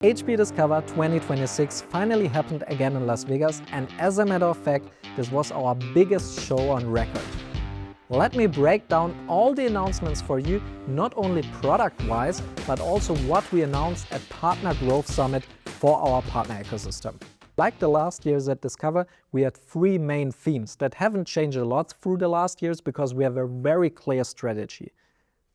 HPE Discover 2026 finally happened again in Las Vegas, and as a matter of fact, this was our biggest show on record. Let me break down all the announcements for you, not only product-wise, but also what we announced at Partner Growth Summit for our partner ecosystem. Like the last years at Discover, we had three main themes that haven't changed a lot through the last years because we have a very clear strategy.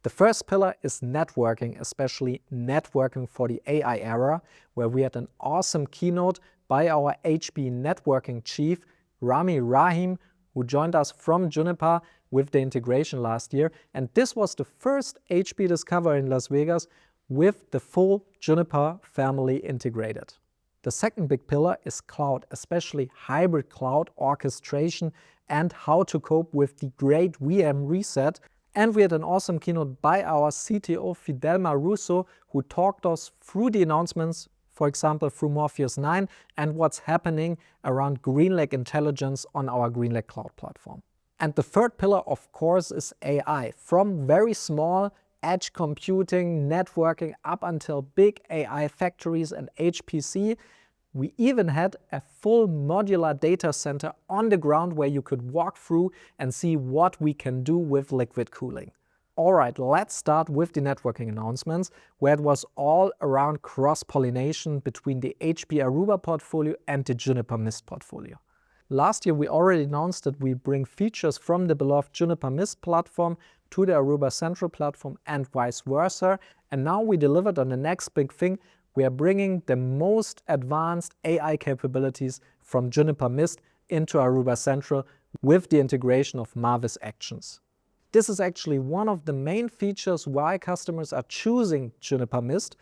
The first pillar is networking, especially networking for the AI era, where we had an awesome keynote by our HPE Networking chief, Rami Rahim, who joined us from Juniper with the integration last year. And this was the first HPE Discover in Las Vegas with the full Juniper family integrated. The second big pillar is cloud, especially hybrid cloud orchestration and how to cope with the great VM reset. And we had an awesome keynote by our CTO, Fidelma Russo, who talked us through the announcements, for example, through Morpheus 9 and what's happening around GreenLake intelligence on our GreenLake cloud platform. And the third pillar, of course, is AI. From very small edge computing, networking, up until big AI factories and HPC, we even had a full modular data center on the ground where you could walk through and see what we can do with liquid cooling. All right, let's start with the networking announcements, where it was all around cross-pollination between the HPE Aruba portfolio and the Juniper Mist portfolio. Last year, we already announced that we bring features from the beloved Juniper Mist platform to the Aruba Central platform and vice versa. And now we delivered on the next big thing. We are bringing the most advanced AI capabilities from Juniper Mist into Aruba Central with the integration of Marvis Actions. This is actually one of the main features why customers are choosing Juniper Mist.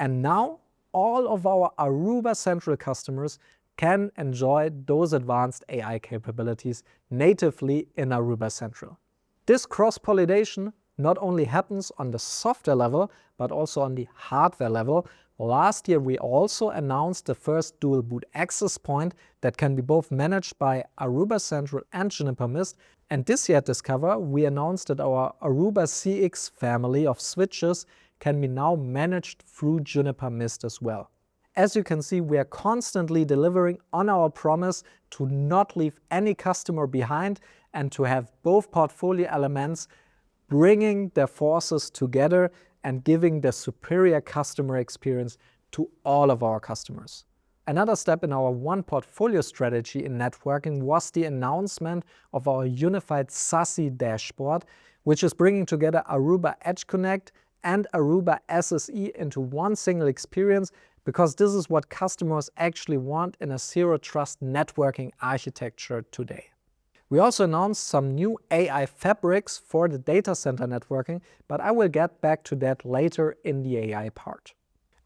And now all of our Aruba Central customers can enjoy those advanced AI capabilities natively in Aruba Central. This cross-pollination not only happens on the software level, but also on the hardware level. Last year, we also announced the first dual boot access point that can be both managed by Aruba Central and Juniper Mist. And this year at Discover, we announced that our Aruba CX family of switches can be now managed through Juniper Mist as well. As you can see, we are constantly delivering on our promise to not leave any customer behind and to have both portfolio elements bringing their forces together and giving the superior customer experience to all of our customers. Another step in our one portfolio strategy in networking was the announcement of our unified SASE dashboard, which is bringing together Aruba Edge Connect and Aruba SSE into one single experience, because this is what customers actually want in a zero-trust networking architecture today. We also announced some new AI fabrics for the data center networking, but I will get back to that later in the AI part.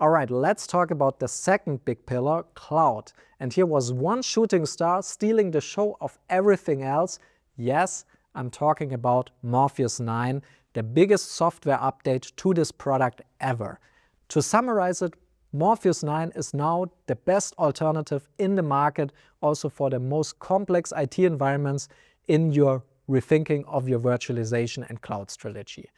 All right, let's talk about the second big pillar, cloud. And here was one shooting star stealing the show of everything else. Yes, I'm talking about Morpheus 9, the biggest software update to this product ever. To summarize it, Morpheus 9 is now the best alternative in the market, also for the most complex IT environments in your rethinking of your virtualization and cloud strategy.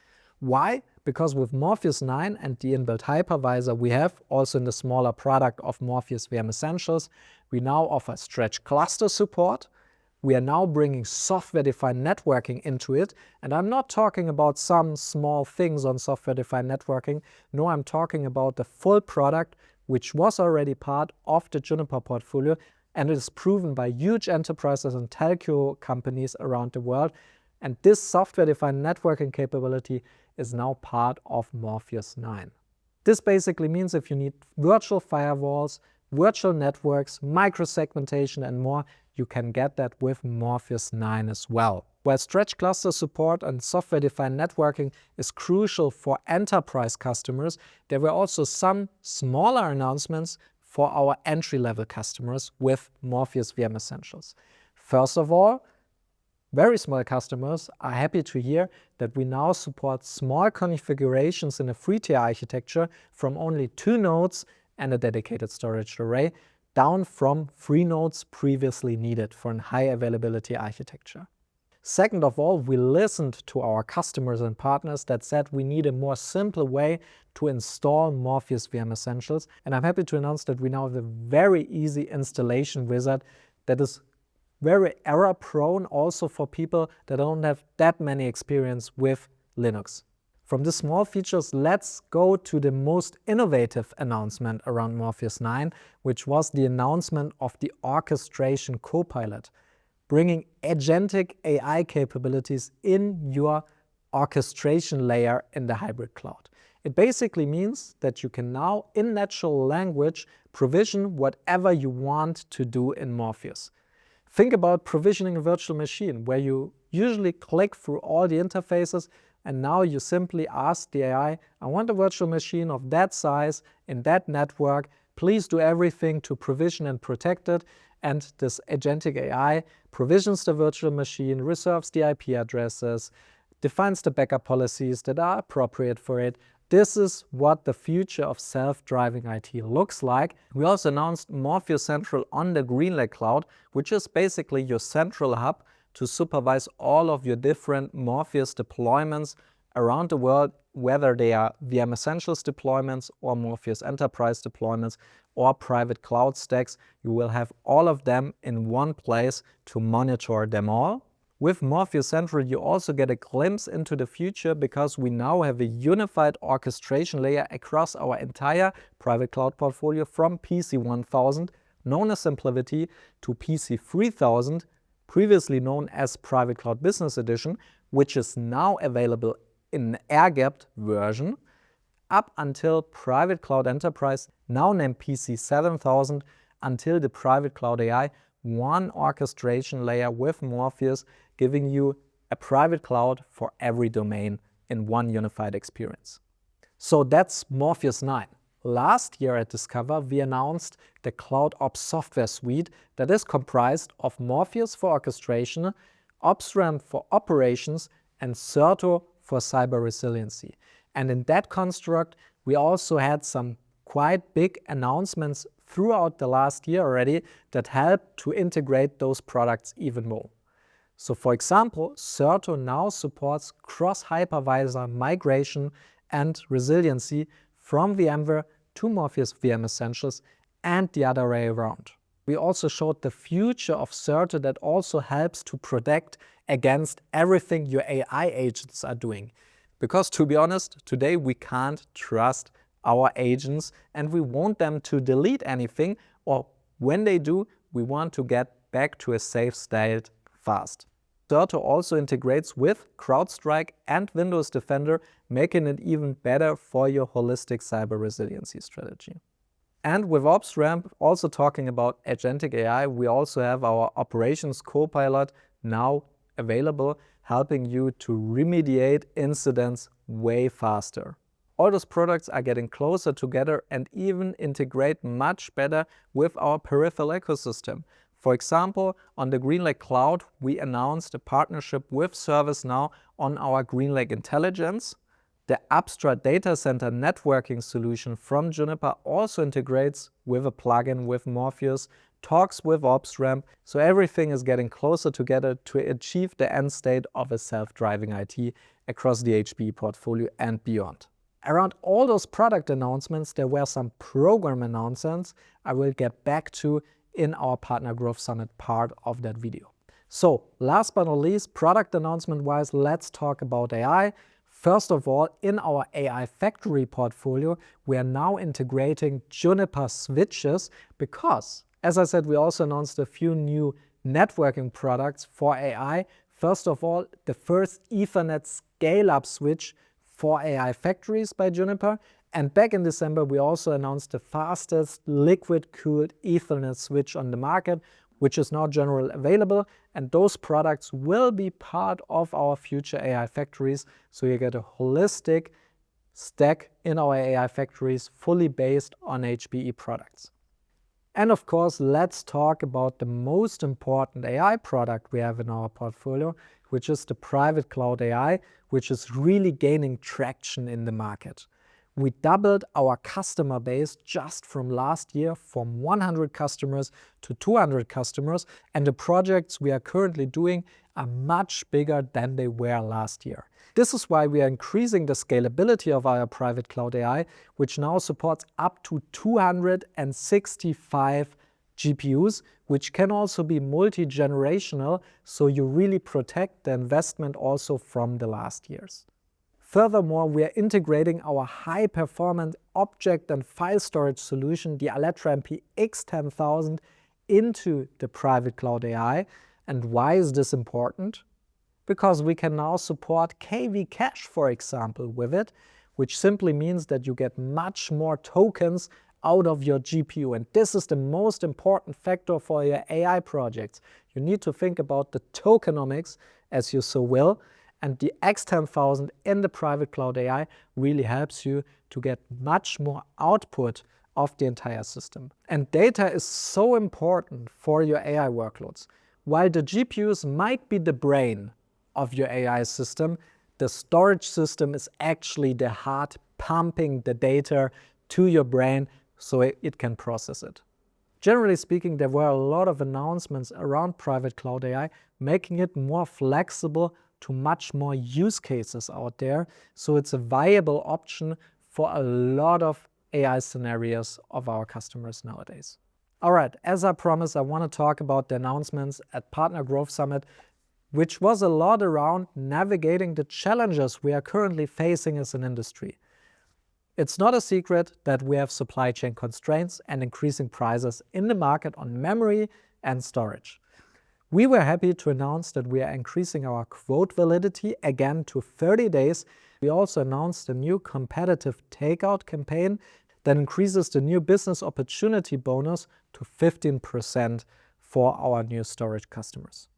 Why? Because with Morpheus 9 and the inbuilt hypervisor we have, also in the smaller product of Morpheus VM Essentials, we now offer stretch cluster support. We are now bringing software-defined networking into it, and I'm not talking about some small things on software-defined networking. No, I'm talking about the full product, which was already part of the Juniper portfolio, and it is proven by huge enterprises and telco companies around the world. And this software-defined networking capability is now part of Morpheus 9. This basically means if you need virtual firewalls, virtual networks, microsegmentation, and more, you can get that with Morpheus 9 as well. While stretch cluster support and software-defined networking is crucial for enterprise customers, there were also some smaller announcements for our entry-level customers with Morpheus VM Essentials. First of all, very small customers are happy to hear that we now support small configurations in a three-tier architecture from only 2 nodes and a dedicated storage array, down from 3 nodes previously needed for a high availability architecture. Second of all, we listened to our customers and partners that said we need a more simple way to install Morpheus VM Essentials. And I'm happy to announce that we now have a very easy installation wizard that is very error prone also for people that don't have that many experience with Linux. From the small features, let's go to the most innovative announcement around Morpheus 9, which was the announcement of the orchestration copilot, bringing agentic AI capabilities in your orchestration layer in the hybrid cloud. It basically means that you can now, in natural language, provision whatever you want to do in Morpheus. Think about provisioning a virtual machine where you usually click through all the interfaces, and now you simply ask the AI, I want a virtual machine of that size in that network. Please do everything to provision and protect it. And this agentic AI provisions the virtual machine, reserves the IP addresses, defines the backup policies that are appropriate for it. This is what the future of self-driving IT looks like. We also announced Morpheus Central on the GreenLake cloud, which is basically your central hub to supervise all of your different Morpheus deployments around the world, whether they are VM Essentials deployments or Morpheus Enterprise deployments or private cloud stacks. You will have all of them in one place to monitor them all. With Morpheus Central, you also get a glimpse into the future because we now have a unified orchestration layer across our entire private cloud portfolio from PC 1000, known as SimpliVity, to PC 3000, previously known as Private Cloud Business Edition, which is now available in an air-gapped version, up until Private Cloud Enterprise, now named PC 7000, until the Private Cloud AI, one orchestration layer with Morpheus, giving you a private cloud for every domain in one unified experience. So that's Morpheus 9. Last year at Discover, we announced the CloudOps software suite that is comprised of Morpheus for orchestration, OpsRamp for operations, and Zerto for cyber resiliency. And in that construct, we also had some quite big announcements throughout the last year already that helped to integrate those products even more. So for example, Zerto now supports cross-hypervisor migration and resiliency from VMware to Morpheus VM Essentials and the other way around. We also showed the future of Zerto that also helps to protect against everything your AI agents are doing. Because to be honest, today we can't trust our agents and we want them to delete anything, or when they do, we want to get back to a safe state fast. Zerto also integrates with CrowdStrike and Windows Defender, making it even better for your holistic cyber resiliency strategy. And with OpsRamp, also talking about agentic AI, we also have our operations copilot now available, helping you to remediate incidents way faster. All those products are getting closer together and even integrate much better with our peripheral ecosystem. For example, on the GreenLake cloud, we announced a partnership with ServiceNow on our GreenLake Intelligence. The Abstract Data Center networking solution from Juniper also integrates with a plugin with Morpheus, talks with OpsRamp, so everything is getting closer together to achieve the end state of a self-driving IT across the HPE portfolio and beyond. Around all those product announcements, there were some program announcements I will get back to in our Partner Growth Summit part of that video. So last but not least, product announcement wise, let's talk about AI. First of all, in our AI Factory portfolio, we are now integrating Juniper switches because, as I said, we also announced a few new networking products for AI. First of all, the first Ethernet scale-up switch for AI factories by Juniper. And back in December, we also announced the fastest liquid-cooled Ethernet switch on the market, which is now generally available. And those products will be part of our future AI factories. So you get a holistic stack in our AI factories fully based on HPE products. And of course, let's talk about the most important AI product we have in our portfolio, which is the private cloud AI, which is really gaining traction in the market. We doubled our customer base just from last year from 100 customers to 200 customers, and the projects we are currently doing are much bigger than they were last year. This is why we are increasing the scalability of our private cloud AI, which now supports up to 265 GPUs, which can also be multi-generational, so you really protect the investment also from the last years. Furthermore, we are integrating our high-performance object and file storage solution, the Alletra MP X10000, into the private cloud AI. And why is this important? Because we can now support KV cache, for example, with it, which simply means that you get much more tokens out of your GPU. And this is the most important factor for your AI projects. You need to think about the tokenomics, as you so will. And the X10000 in the private cloud AI really helps you to get much more output of the entire system. And data is so important for your AI workloads. While the GPUs might be the brain of your AI system, the storage system is actually the heart pumping the data to your brain so it can process it. Generally speaking, there were a lot of announcements around private cloud AI, making it more flexible to much more use cases out there, so it's a viable option for a lot of AI scenarios of our customers nowadays. All right, as I promised, I want to talk about the announcements at Partner Growth Summit, which was a lot around navigating the challenges we are currently facing as an industry. It's not a secret that we have supply chain constraints and increasing prices in the market on memory and storage. We were happy to announce that we are increasing our quote validity again to 30 days. We also announced a new competitive takeout campaign that increases the new business opportunity bonus to 15% for our new storage customers.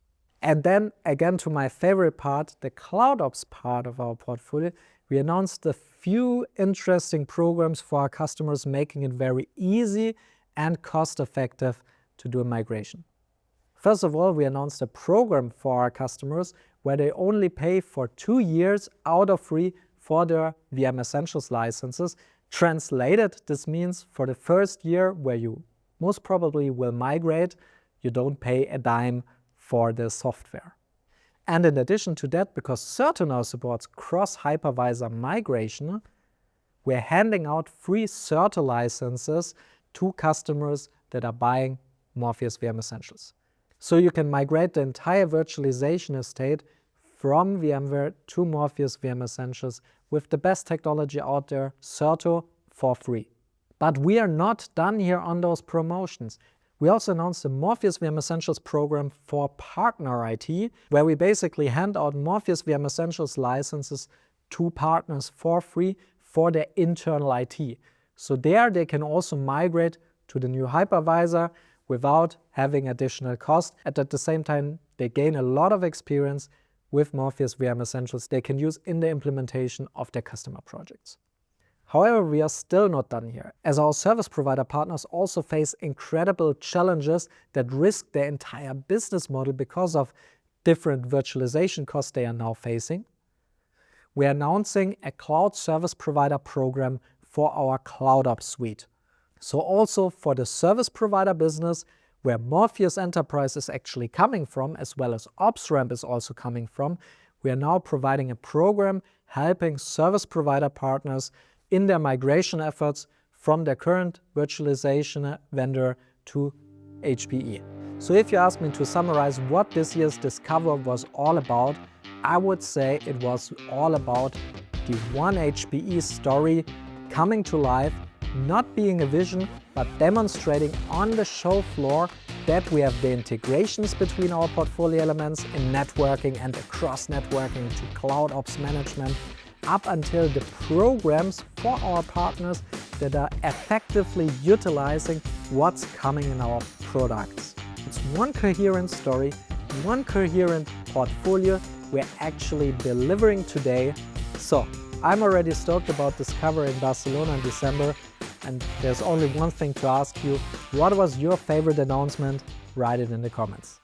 And then again, to my favorite part, the CloudOps part of our portfolio, we announced a few interesting programs for our customers, making it very easy and cost-effective to do a migration. First of all, we announced a program for our customers where they only pay for 2 years out of free for their VM Essentials licenses. Translated, this means for the first year where you most probably will migrate, you don't pay a dime for the software. And in addition to that, because Zerto now supports cross-hypervisor migration, we're handing out free Zerto licenses to customers that are buying Morpheus VM Essentials. So you can migrate the entire virtualization estate from VMware to Morpheus VM Essentials with the best technology out there, Zerto, for free. But we are not done here on those promotions. We also announced the Morpheus VM Essentials program for Partner IT, where we basically hand out Morpheus VM Essentials licenses to partners for free for their internal IT. So there they can also migrate to the new hypervisor without having additional cost. And at the same time, they gain a lot of experience with Morpheus VM Essentials they can use in the implementation of their customer projects. However, we are still not done here, as our service provider partners also face incredible challenges that risk their entire business model because of different virtualization costs they are now facing. We are announcing a cloud service provider program for our CloudOps suite. So also for the service provider business, where Morpheus Enterprise is actually coming from, as well as OpsRamp is also coming from, we are now providing a program helping service provider partners in their migration efforts from their current virtualization vendor to HPE. So if you ask me to summarize what this year's Discover was all about, I would say it was all about the One HPE story coming to life, not being a vision, but demonstrating on the show floor that we have the integrations between our portfolio elements in networking and across networking to cloud ops management, up until the programs for our partners that are effectively utilizing what's coming in our products. It's one coherent story, one coherent portfolio we're actually delivering today. So I'm already stoked about Discover in Barcelona in December, and there's only one thing to ask you: what was your favorite announcement? Write it in the comments.